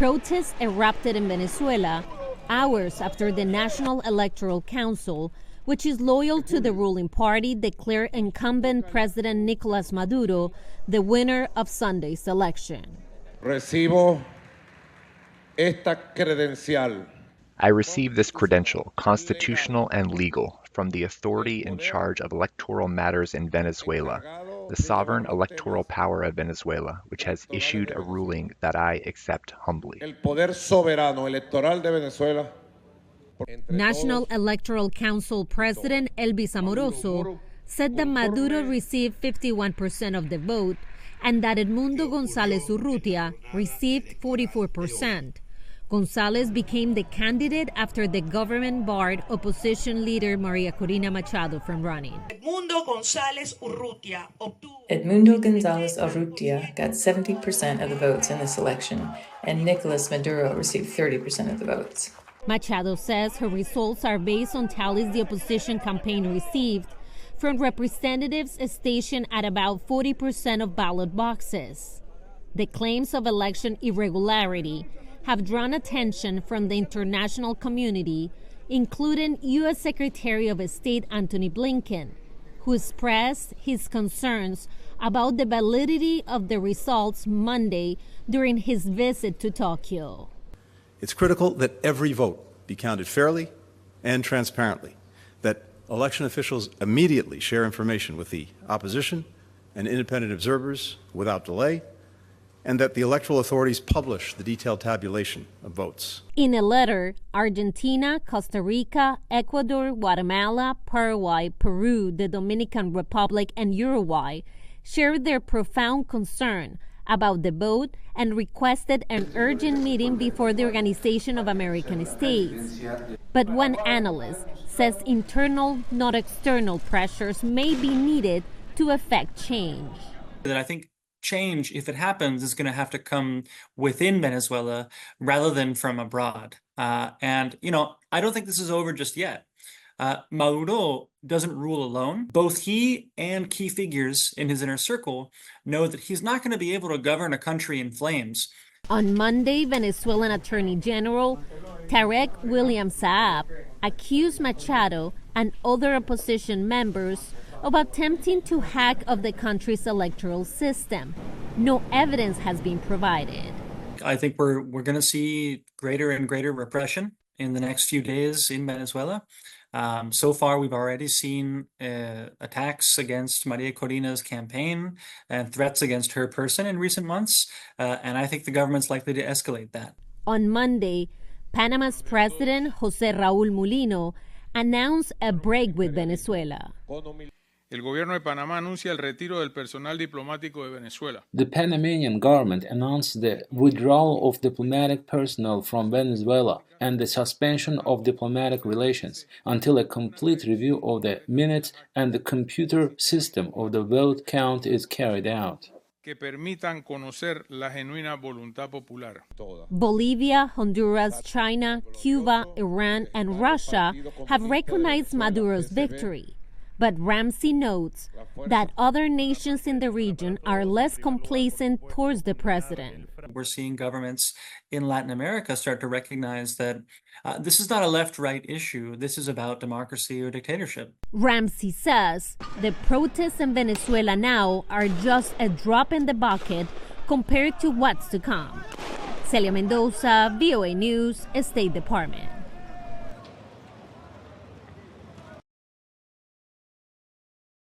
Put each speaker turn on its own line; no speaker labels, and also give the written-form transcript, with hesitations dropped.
Protests erupted in Venezuela hours after the National Electoral Council, which is loyal to the ruling party, declared incumbent President Nicolas Maduro the winner of Sunday's election.
Recibo esta credencial.
I received this credential, constitutional and legal, from the authority in charge of electoral matters in Venezuela, the sovereign electoral power of Venezuela, which has issued a ruling that I accept humbly.
El poder soberano electoral de Venezuela.
National Electoral Council President Elvis Amoroso said that Maduro received 51% of the vote and that Edmundo González Urrutia received 44%. González became the candidate after the government barred opposition leader Maria Corina Machado from running.
Edmundo González Urrutia
got 70% of the votes in this election, and Nicolas Maduro received 30% of the votes.
Machado says her results are based on tallies the opposition campaign received from representatives stationed at about 40% of ballot boxes. The claims of election irregularity have drawn attention from the international community, including U.S. Secretary of State Antony Blinken, who expressed his concerns about the validity of the results Monday during his visit to Tokyo.
It's critical that every vote be counted fairly and transparently, that election officials immediately share information with the opposition and independent observers without delay, and that the electoral authorities publish the detailed tabulation of votes.
In a letter, Argentina, Costa Rica, Ecuador, Guatemala, Paraguay, Peru, the Dominican Republic, and Uruguay shared their profound concern about the vote and requested an urgent meeting before the Organization of American States. But one analyst says internal, not external pressures may be needed to effect change.
I think change, if it happens, is going to have to come within Venezuela rather than from abroad. I don't think this is over just yet. Maduro doesn't rule alone. Both he and key figures in his inner circle know that he's not going to be able to govern a country in flames.
On Monday, Venezuelan Attorney General Tarek William Saab accused Machado and other opposition members of attempting to hack of the country's electoral system. No evidence has been provided.
I think we're going to see greater and greater repression in the next few days in Venezuela. So far, we've already seen attacks against Maria Corina's campaign and threats against her person in recent months, and I think the government's likely to escalate that.
On Monday, Panama's President José Raúl Mulino announced a break with Venezuela.
El gobierno de Panamá anuncia el retiro del personal diplomático de Venezuela.
The Panamanian government announced the withdrawal of diplomatic personnel from Venezuela and the suspension of diplomatic relations until a complete review of the minutes and the computer system of the vote count is carried out.
Que permitan conocer la genuina voluntad popular.
Bolivia, Honduras, China, Cuba, Iran, and Russia have recognized Maduro's victory. But Ramsey notes that other nations in the region are less complacent towards the president.
We're seeing governments in Latin America start to recognize that this is not a left-right issue. This is about democracy or dictatorship.
Ramsey says the protests in Venezuela now are just a drop in the bucket compared to what's to come. Celia Mendoza, VOA News, State Department.